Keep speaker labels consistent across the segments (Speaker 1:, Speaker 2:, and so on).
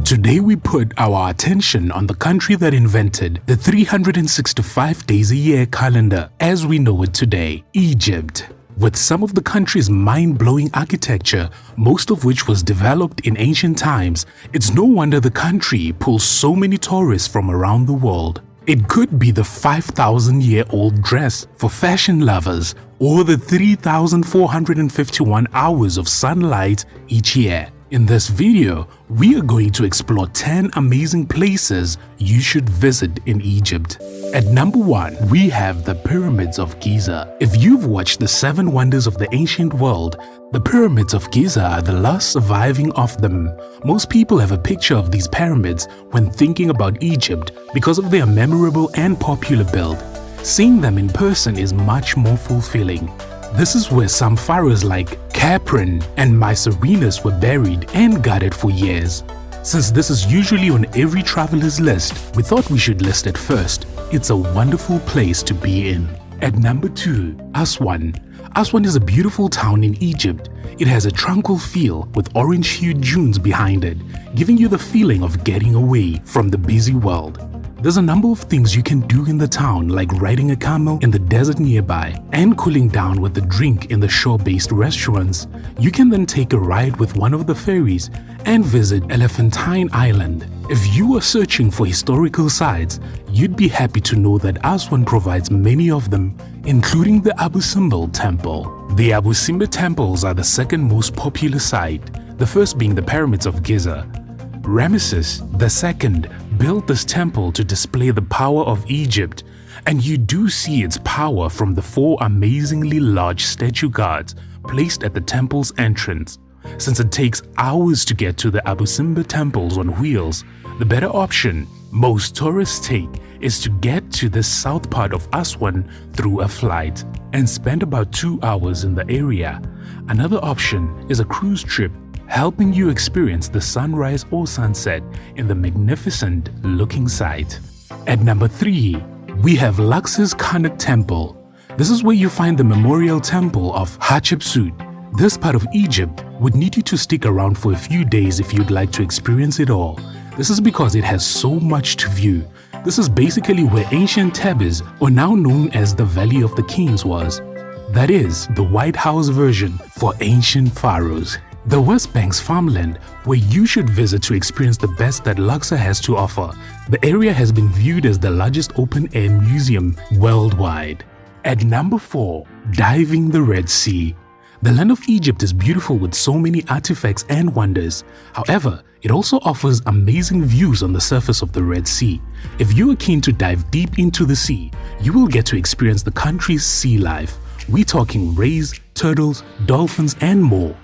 Speaker 1: Today we put our attention on the country that invented the 365 days a year calendar as we know it today, Egypt. With some of the country's mind-blowing architecture, most of which was developed in ancient times, it's no wonder the country pulls so many tourists from around the world. It could be the 5,000-year-old dress for fashion lovers or the 3,451 hours of sunlight each year. In this video, we are going to explore 10 amazing places you should visit in Egypt. At number 1, we have the Pyramids of Giza. If you've watched the 7 wonders of the ancient world, the Pyramids of Giza are the last surviving of them. Most people have a picture of these pyramids when thinking about Egypt because of their memorable and popular build. Seeing them in person is much more fulfilling. This is where some pharaohs like Khephren and Mycerinus were buried and guarded for years. Since this is usually on every traveler's list, we thought we should list it first. It's a wonderful place to be in. At number 2, Aswan. Aswan is a beautiful town in Egypt. It has a tranquil feel with orange-hued dunes behind it, giving you the feeling of getting away from the busy world. There's a number of things you can do in the town, like riding a camel in the desert nearby and cooling down with a drink in the shore-based restaurants. You can then take a ride with one of the ferries and visit Elephantine Island. If you are searching for historical sites, you'd be happy to know that Aswan provides many of them, including the Abusimble Temple. The Abusimble Temples are the second most popular site, the first being the Pyramids of Giza. Ramesses II built this temple to display the power of Egypt, and you do see its power from the 4 amazingly large statue guards placed at the temple's entrance. Since it takes hours to get to the Abusimble temples on wheels, the better option most tourists take is to get to the south part of Aswan through a flight and spend about 2 hours in the area. Another option is a cruise trip, helping you experience the sunrise or sunset in the magnificent looking site. At number 3, we have Luxor's Karnak Temple. This is where you find the memorial temple of Hatshepsut. This part of Egypt would need you to stick around for a few days if you'd like to experience it all. This is because it has so much to view. This is basically where ancient Thebes, or now known as the Valley of the Kings, was. That is, the White House version for ancient pharaohs. The West Bank's farmland, where you should visit to experience the best that Luxor has to offer. The area has been viewed as the largest open-air museum worldwide. At number 4, diving the Red Sea. The land of Egypt is beautiful with so many artifacts and wonders. However, it also offers amazing views on the surface of the Red Sea. If you are keen to dive deep into the sea, you will get to experience the country's sea life. We're talking rays, turtles, dolphins, and more.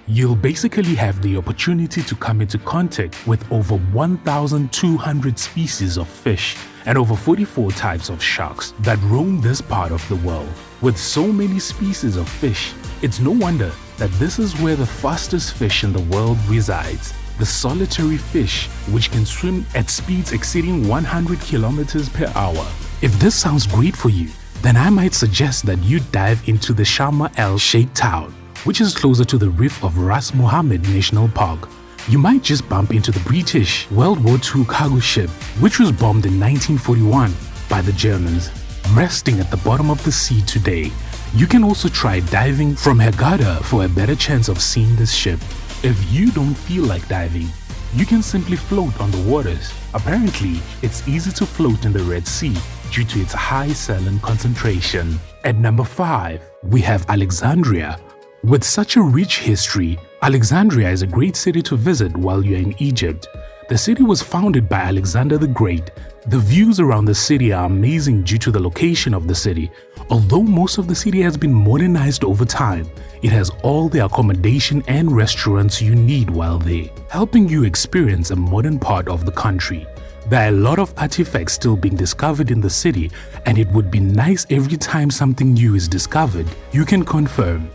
Speaker 1: You'll basically have the opportunity to come into contact with over 1,200 species of fish and over 44 types of sharks that roam this part of the world. With so many species of fish, it's no wonder that this is where the fastest fish in the world resides. The solitary fish, which can swim at speeds exceeding 100 kilometers per hour. If this sounds great for you, then I might suggest that you dive into the Sharm el-Sheikh town, which is closer to the reef of Ras Mohammed National Park. You might just bump into the British World War II cargo ship, which was bombed in 1941 by the Germans, resting at the bottom of the sea today. You can also try diving from Hurghada for a better chance of seeing this ship. If you don't feel like diving, you can simply float on the waters. Apparently, it's easy to float in the Red Sea due to its high saline concentration. At number 5, we have Alexandria. With such a rich history, Alexandria is a great city to visit while you're in Egypt. The city was founded by Alexander the Great. The views around the city are amazing due to the location of the city. Although most of the city has been modernized over time, it has all the accommodation and restaurants you need while there, helping you experience a modern part of the country. There are a lot of artifacts still being discovered in the city, and it would be nice every time something new is discovered, you can confirm.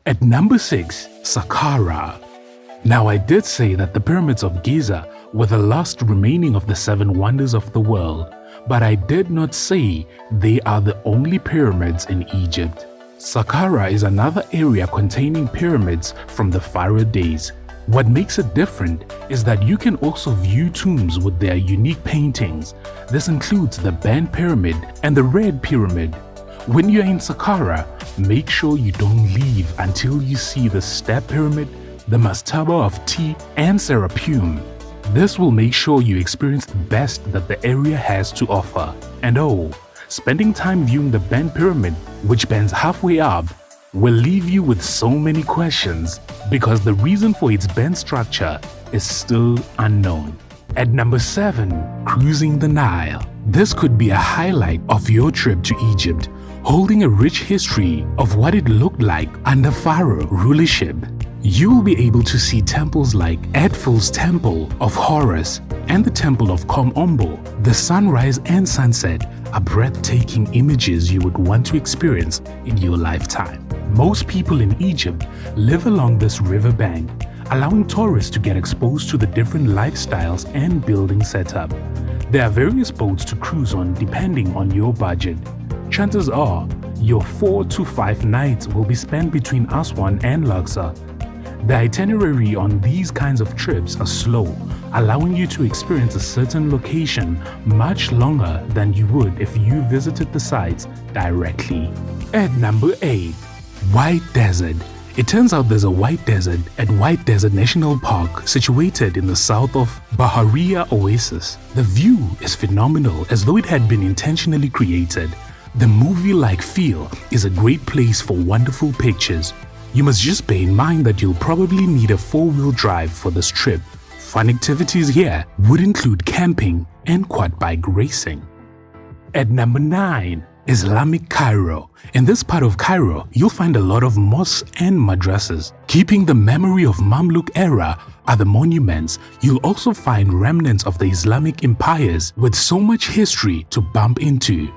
Speaker 1: At number 6, Saqqara. Now, I did say that the Pyramids of Giza were the last remaining of the 7 wonders of the world, but I did not say they are the only pyramids in Egypt. Saqqara is another area containing pyramids from the pharaoh days. What makes it different is that you can also view tombs with their unique paintings. This includes the Band Pyramid and the Red Pyramid. When you're in Saqqara, make sure you don't leave until you see the Step Pyramid, the Mastaba of Tea, and Serapeum. This will make sure you experience the best that the area has to offer. And oh, spending time viewing the Band Pyramid, which bends halfway up, will leave you with so many questions because the reason for its bent structure is still unknown. At number 7, cruising the Nile. This could be a highlight of your trip to Egypt, holding a rich history of what it looked like under Pharaoh rulership. You will be able to see temples like Edful's Temple of Horus and the Temple of Kom-Ombo. The sunrise and sunset are breathtaking images you would want to experience in your lifetime. Most people in Egypt live along this riverbank, allowing tourists to get exposed to the different lifestyles and building setup. There are various boats to cruise on depending on your budget. Chances are, your 4 to 5 nights will be spent between Aswan and Luxor. The itinerary on these kinds of trips are slow, allowing you to experience a certain location much longer than you would if you visited the sites directly. At number 8, White Desert. It turns out there's a white desert at White Desert National Park situated in the south of Baharia Oasis. The view is phenomenal as though it had been intentionally created. The movie-like feel is a great place for wonderful pictures. You must just bear in mind that you'll probably need a 4-wheel drive for this trip. Fun activities here would include camping and quad bike racing. At number 9, Islamic Cairo. In this part of Cairo, you'll find a lot of mosques and madrasas. Keeping the memory of Mamluk era are the monuments. You'll also find remnants of the Islamic empires with so much history to bump into.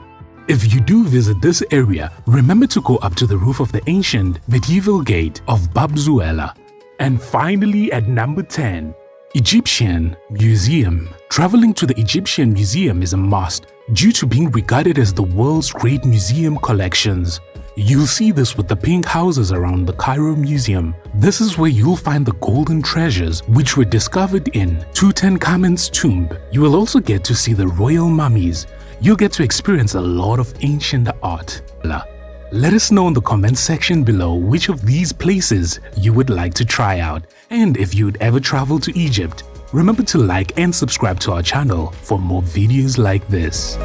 Speaker 1: If you do visit this area, remember to go up to the roof of the ancient medieval gate of Bab Zuela. And finally, at number 10, Egyptian Museum. Traveling to the Egyptian Museum is a must due to being regarded as the world's great museum collections. You'll see this with the pink houses around the Cairo Museum. This is where you'll find the golden treasures which were discovered in Tutankhamun's tomb. You will also get to see the royal mummies. You'll get to experience a lot of ancient art. Let us know in the comment section below which of these places you would like to try out. And if you'd ever travel to Egypt, remember to like and subscribe to our channel for more videos like this.